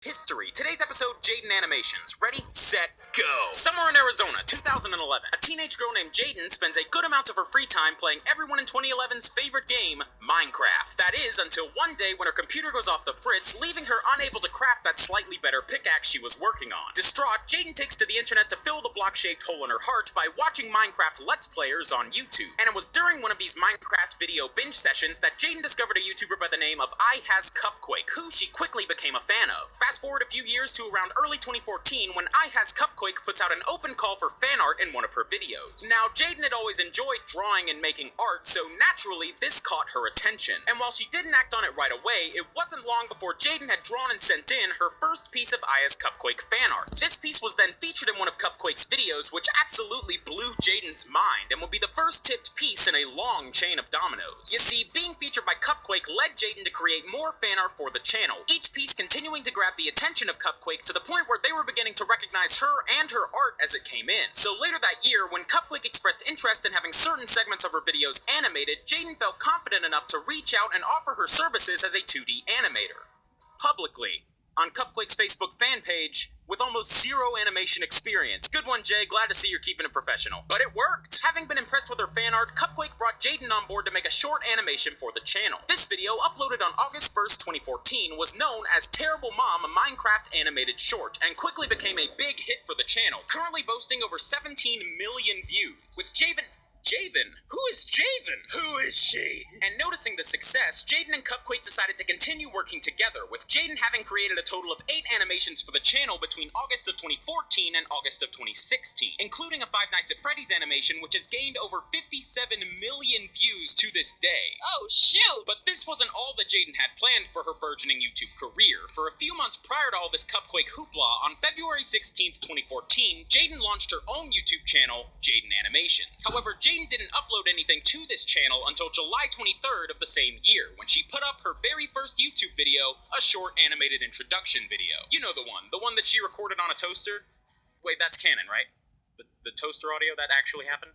History. Today's episode, Jadien Animations. Ready, set, go! Somewhere in Arizona, 2011, a teenage girl named Jadien spends a good amount of her free time playing everyone in 2011's favorite game, Minecraft. That is, until one day when her computer goes off the fritz, leaving her unable to craft that slightly better pickaxe she was working on. Distraught, Jadien takes to the internet to fill the block-shaped hole in her heart by watching Minecraft Let's Players on YouTube. And it was during one of these Minecraft video binge sessions that Jadien discovered a YouTuber by the name of iHasCupquake, who she quickly became a fan of. Fast forward a few years to around early 2014 when iHasCupquake puts out an open call for fan art in one of her videos. Now, Jadien had always enjoyed drawing and making art, so naturally this caught her attention. And while she didn't act on it right away, it wasn't long before Jadien had drawn and sent in her first piece of iHasCupquake fan art. This piece was then featured in one of Cupquake's videos, which absolutely blew Jadien's mind and would be the first tipped piece in a long chain of dominoes. You see, being featured by Cupquake led Jadien to create more fan art for the channel, each piece continuing to grab the attention of Cupquake to the point where they were beginning to recognize her and her art as it came in. So later that year, when Cupquake expressed interest in having certain segments of her videos animated, Jadien felt confident enough to reach out and offer her services as a 2D animator. Publicly. On Cupquake's Facebook fan page, with almost zero animation experience. Good one, Jay. Glad to see you're keeping it professional. But it worked! Having been impressed with her fan art, Cupquake brought Jadien on board to make a short animation for the channel. This video, uploaded on August 1st, 2014, was known as Terrible Mom, a Minecraft animated short, and quickly became a big hit for the channel, currently boasting over 17 million views. With Jadien? Who is Jadien? Who is she? And noticing the success, Jadien and Cupquake decided to continue working together, with Jadien having created a total of 8 animations for the channel between August of 2014 and August of 2016, including a Five Nights at Freddy's animation, which has gained over 57 million views to this day. Oh, shoot! But this wasn't all that Jadien had planned for her burgeoning YouTube career. For a few months prior to all this Cupquake hoopla, on February 16th, 2014, Jadien launched her own YouTube channel, Jadien Animations. However, Jadien didn't upload anything to this channel until July 23rd of the same year, when she put up her very first YouTube video, a short animated introduction video. You know the one that she recorded on a toaster? Wait, that's canon, right? The toaster audio, that actually happened?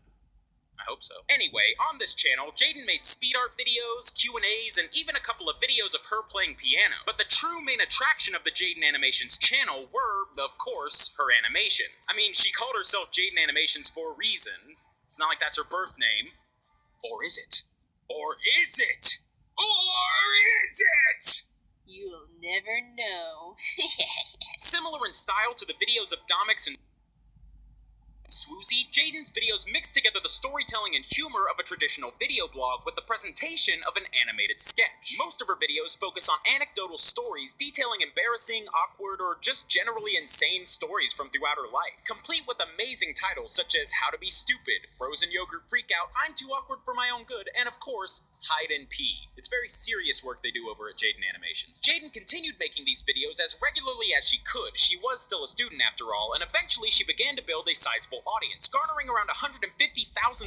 I hope so. Anyway, on this channel, Jadien made speed art videos, Q&As, and even a couple of videos of her playing piano. But the true main attraction of the Jadien Animations channel were, of course, her animations. I mean, she called herself Jadien Animations for a reason. It's not like that's her birth name. Or is it? Or is it? Or is it? You'll never know. Similar in style to the videos of Domix and Swoozy, Jadien's videos mix together the storytelling and humor of a traditional video blog with the presentation of an animated sketch. Most of her videos focus on anecdotal stories detailing embarrassing, awkward, or just generally insane stories from throughout her life, complete with amazing titles such as How to Be Stupid, Frozen Yogurt Freakout, I'm Too Awkward for My Own Good, and of course, Hide and Pee. It's very serious work they do over at Jadien Animations. Jadien continued making these videos as regularly as she could. She was still a student after all, and eventually she began to build a sizable audience, garnering around 150,000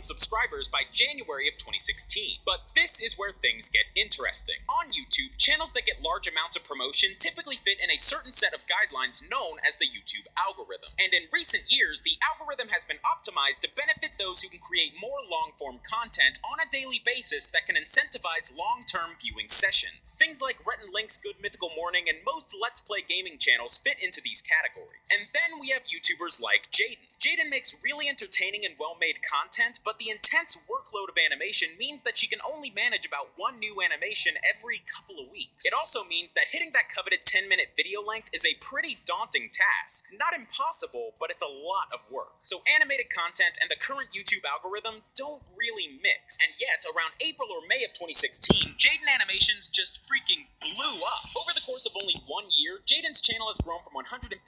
subscribers by January of 2016. But this is where things get interesting. On YouTube, channels that get large amounts of promotion typically fit in a certain set of guidelines known as the YouTube algorithm. And in recent years, the algorithm has been optimized to benefit those who can create more long-form content on a daily basis that can incentivize long-term viewing sessions. Things like Rhett and Link's Good Mythical Morning and most Let's Play gaming channels fit into these categories. And then we have YouTubers like Jadien. Jadien makes really entertaining and well-made content, but the intense workload of animation means that she can only manage about one new animation every couple of weeks. It also means that hitting that coveted 10-minute video length is a pretty daunting task. Not impossible, but it's a lot of work. So animated content and the current YouTube algorithm don't really mix. And yet, around April or May of 2016, Jadien Animations just freaking blew up. Over the course of only 1 year, Jadien's channel has grown from 150,000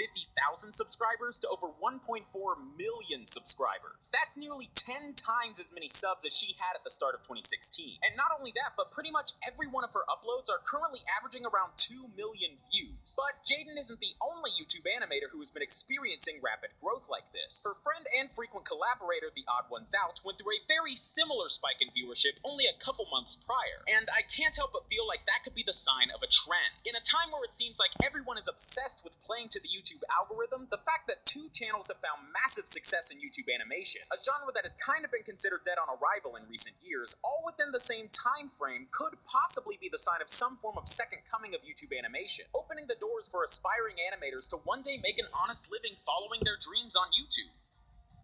subscribers to over 1.4 million subscribers. That's nearly 10 times as many subs as she had at the start of 2016. And not only that, but pretty much every one of her uploads are currently averaging around 2 million views. But Jadien isn't the only YouTube animator who has been experiencing rapid growth like this. Her friend and frequent collaborator, The Odd Ones Out, went through a very similar spike in viewership only a couple months prior. And I I can't help but feel like that could be the sign of a trend. In a time where it seems like everyone is obsessed with playing to the YouTube algorithm, the fact that two channels have found massive success in YouTube animation, a genre that has kind of been considered dead on arrival in recent years, all within the same time frame, could possibly be the sign of some form of second coming of YouTube animation, opening the doors for aspiring animators to one day make an honest living following their dreams on YouTube.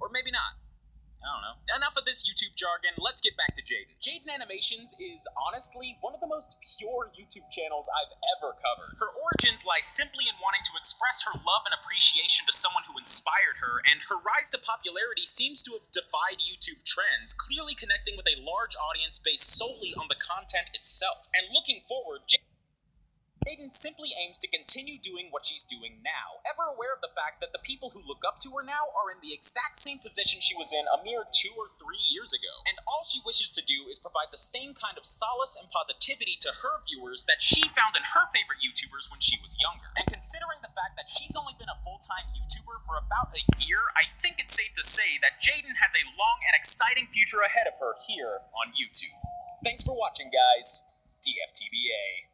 Or maybe not. I don't know. Enough of this YouTube jargon, let's get back to Jadien. Jadien Animations is, honestly, one of the most pure YouTube channels I've ever covered. Her origins lie simply in wanting to express her love and appreciation to someone who inspired her, and her rise to popularity seems to have defied YouTube trends, clearly connecting with a large audience based solely on the content itself. And looking forward, Jadien simply aims to continue doing what she's doing now, ever aware of the fact that the people who look up to her now are in the exact same position she was in a mere 2 or 3 years ago. And all she wishes to do is provide the same kind of solace and positivity to her viewers that she found in her favorite YouTubers when she was younger. And considering the fact that she's only been a full-time YouTuber for about a year, I think it's safe to say that Jadien has a long and exciting future ahead of her here on YouTube. Thanks for watching, guys. DFTBA.